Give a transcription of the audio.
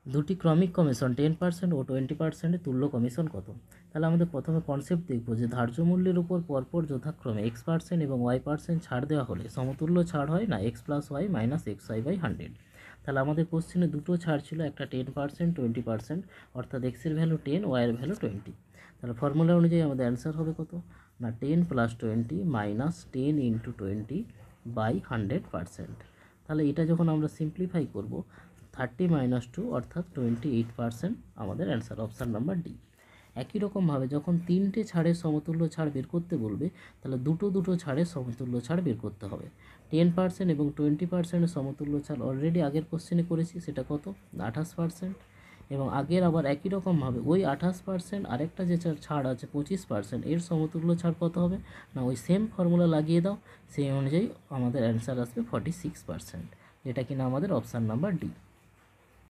দুটি ক্রমিক কমিশন 10% ও 20% তুল্য কমিশন কত? তাহলে আমাদের প্রথমে কনসেপ্ট দেখব যে ধার্য মূল্যের উপর পরপর যথাক্রমে x% এবং y% ছাড় দেওয়া হলে সমতুল্য ছাড় হয় না x + y - xy/100। তাহলে আমাদের কোশ্চেনে দুটো ছাড় ছিল, একটা 10% 20%, অর্থাৎ x এর ভ্যালু 10, y এর ভ্যালু 20। তাহলে ফর্মুলা অনুযায়ী আমাদের অ্যান্সার হবে কত না 10 + 20 - 10 × 20/100%। তাহলে এটা যখন আমরা সিম্পলিফাই করব 30 - 2 অর্থাৎ 28% আমাদের অ্যান্সার, অপশান নাম্বার ডি। একই রকমভাবে যখন তিনটে ছাড়ের সমতুল্য ছাড় বের করতে বলবে, তাহলে দুটো দুটো ছাড়ের সমতুল্য ছাড় বের করতে হবে। 10% এবং 20%-এর সমতুল্য ছাড় অলরেডি আগের কোশ্চেনে করেছি, সেটা কত 28%। এবং আগের আবার একই রকমভাবে ওই 28% আরেকটা যে ছাড় আছে 25%, এর সমতুল্য ছাড় কত হবে না ওই সেম ফর্মুলা লাগিয়ে দাও, সেই অনুযায়ী আমাদের অ্যান্সার আসবে 46%, যেটা কিনা আমাদের অপশান নাম্বার ডি।